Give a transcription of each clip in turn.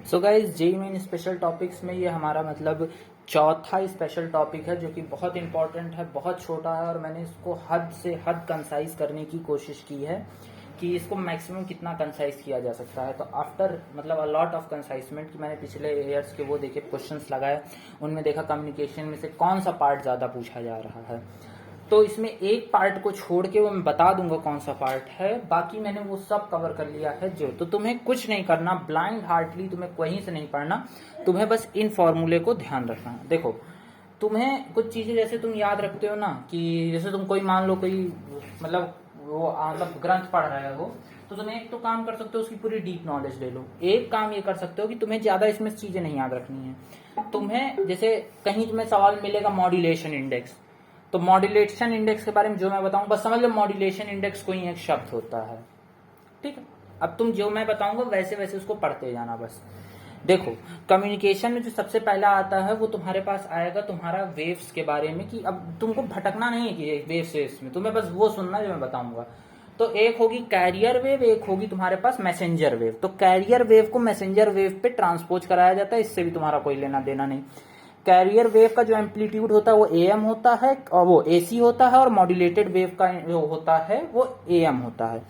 सो guys JEE Main special topics में ये हमारा मतलब चौथा स्पेशल टॉपिक है जो कि बहुत इंपॉर्टेंट है, बहुत छोटा है और मैंने इसको हद से हद कंसाइज करने की कोशिश की है कि इसको मैक्सिमम कितना कंसाइज किया जा सकता है। तो आफ्टर मतलब अ लॉट ऑफ कंसाइजमेंट कि मैंने पिछले ईयर्स के वो देखे क्वेश्चंस लगाए, उनमें देखा कम्युनिकेशन में से कौन सा पार्ट ज़्यादा पूछा जा रहा है। तो इसमें एक पार्ट को छोड़ के वो मैं बता दूंगा कौन सा पार्ट है, बाकी मैंने वो सब कवर कर लिया है। जो तो तुम्हें कुछ नहीं करना, ब्लाइंड हार्टली तुम्हें कहीं से नहीं पढ़ना, तुम्हें बस इन फॉर्मूले को ध्यान रखना है। देखो तुम्हें कुछ चीजें जैसे तुम याद रखते हो ना, कि जैसे तुम कोई मान लो कोई मतलब वो मतलब ग्रंथ पढ़ रहे हो, तो तुम एक तो काम कर सकते हो उसकी पूरी डीप नॉलेज ले लो। एक काम ये कर सकते हो कि तुम्हें ज्यादा इसमें चीजें नहीं याद रखनी है। तुम्हें जैसे कहीं तुम्हें सवाल मिलेगा मॉड्यूलेशन इंडेक्स, तो मॉड्यूलेशन इंडेक्स के बारे में जो मैं बताऊं बस समझ लो मॉड्यूलेशन इंडेक्स कोई एक शब्द होता है, ठीक है। अब तुम जो मैं बताऊंगा वैसे वैसे उसको पढ़ते जाना बस। देखो कम्युनिकेशन में जो सबसे पहला आता है वो तुम्हारे पास आएगा तुम्हारा वेव्स के बारे में, कि अब तुमको भटकना नहीं है कि वेव्स वेव्स में, तुम्हें बस वो सुनना जो मैं बताऊंगा। तो एक होगी कैरियर वेव, एक होगी तुम्हारे पास मैसेंजर वेव। तो कैरियर वेव को मैसेंजर वेव पे ट्रांसपोज कराया जाता है, इससे भी तुम्हारा कोई लेना देना नहीं। कैरियर वेव का जो एम्पलीट्यूड होता है वो एएम होता है और वो एसी होता है, और मॉड्यूलेटेड वेव का जो होता है वो एएम होता है।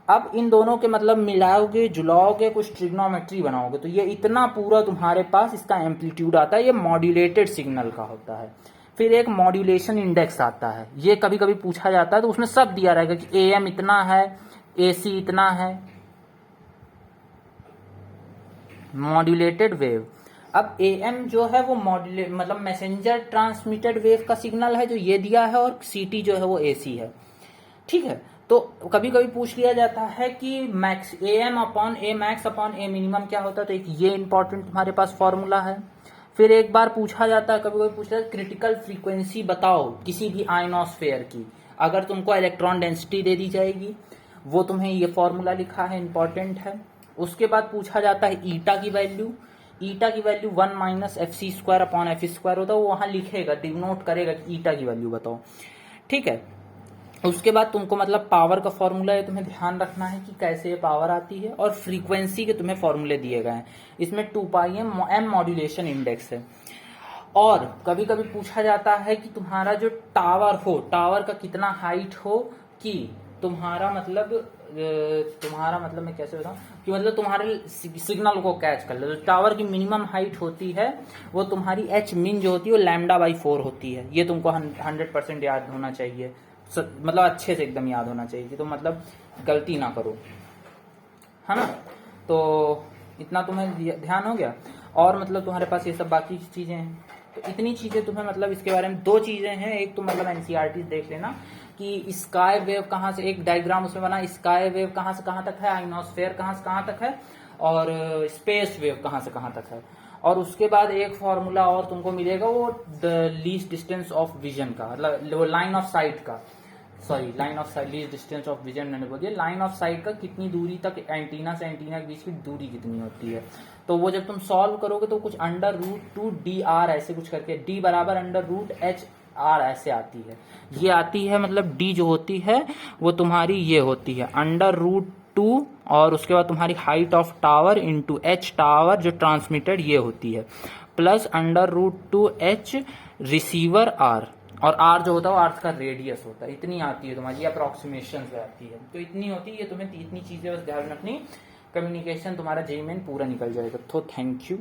अब इन दोनों के मतलब मिलाओगे जुलाओगे कुछ ट्रिग्नोमेट्री बनाओगे तो ये इतना पूरा तुम्हारे पास इसका एम्पलीट्यूड आता है, ये मॉड्यूलेटेड सिग्नल का होता है। फिर एक मॉड्यूलेशन इंडेक्स आता है, ये कभी कभी पूछा जाता है, तो उसमें सब दिया रहेगा कि एएम इतना है, एसी इतना है, मॉड्यूलेटेड वेव। अब एएम जो है वो मॉड्यूलेट मतलब मैसेंजर ट्रांसमिटेड वेव का सिग्नल है जो ये दिया है, और सीटी जो है वो एसी है, ठीक है। तो कभी कभी पूछ लिया जाता है कि max am upon A max upon A minimum क्या होता है, तो एक ये इंपॉर्टेंट तुम्हारे पास फॉर्मूला है। फिर एक बार पूछा जाता है, कभी कभी पूछा जाता है क्रिटिकल फ्रीक्वेंसी बताओ किसी भी आयनोस्फेयर की, अगर तुमको इलेक्ट्रॉन डेंसिटी दे दी जाएगी, वो तुम्हें ये फॉर्मूला लिखा है, इंपॉर्टेंट है। उसके बाद पूछा जाता है ईटा की वैल्यू, ईटा की value 1 minus F C square upon F square होता है, वो वहां लिखेगा, डिनोट करेगा कि ईटा की वैल्यू बताओ, ठीक है। उसके बाद तुमको मतलब पावर का फॉर्मूला है, तुम्हें ध्यान रखना है कि कैसे ये पावर आती है, और फ्रीक्वेंसी के तुम्हें फॉर्मूले दिए गए हैं। इसमें 2 एम मॉड्यूलेशन इंडेक्स है। और कभी कभी पूछा जाता है कि तुम्हारा जो टावर हो, टावर का कितना हाइट हो, कि तुम्हारा मतलब मैं कैसे बताऊं कि मतलब तुम्हारे सिग्नल को कैच कर ले। तो टावर की मिनिमम हाइट होती है वो तुम्हारी एच मिन जो होती है वो λ/4 होती है। ये तुमको 100% याद होना चाहिए, मतलब अच्छे से एकदम याद होना चाहिए कि तुम मतलब गलती ना करो, है ना। तो इतना तुम्हें ध्यान हो गया, और मतलब तुम्हारे पास ये सब बाकी चीजें हैं। तो इतनी चीजें तुम्हें मतलब इसके बारे में 2 चीजें हैं, एक तो मतलब एनसीईआरटी देख लेना कि स्काई वेव कहाँ से, एक डायग्राम उसमें बना, स्काई वेव कहाँ से कहाँ तक है, आइनोस्फेयर कहाँ से कहाँ तक है, और स्पेस वेव कहाँ से कहाँ तक है। और उसके बाद एक फॉर्मूला और तुमको मिलेगा वो the least distance of vision का, मतलब वो लाइन ऑफ साइट का, sorry line of site, least distance of vision मैंने बोल दिया, लाइन ऑफ साइट का कितनी दूरी तक एंटीना से एंटीना के बीच की दूरी कितनी होती है। तो वो जब तुम सॉल्व करोगे तो कुछ √2dr ऐसे कुछ करके, d बराबर √h(r) ऐसे आती है, ये आती है। मतलब d जो होती है वो तुम्हारी ये होती है √2, और उसके बाद तुम्हारी height of tower into h tower जो ट्रांसमिटेड ये होती है, प्लस √2h रिसीवर r, और r जो होता है वो अर्थ का रेडियस होता है। इतनी आती है तुम्हारी, अप्रोक्सीमेशन से आती है, तो इतनी होती है। तुम्हें इतनी चीजें बस ध्यान रखनी, कम्युनिकेशन तुम्हारा जेईई मेन पूरा निकल जाएगा। तो थैंक यू।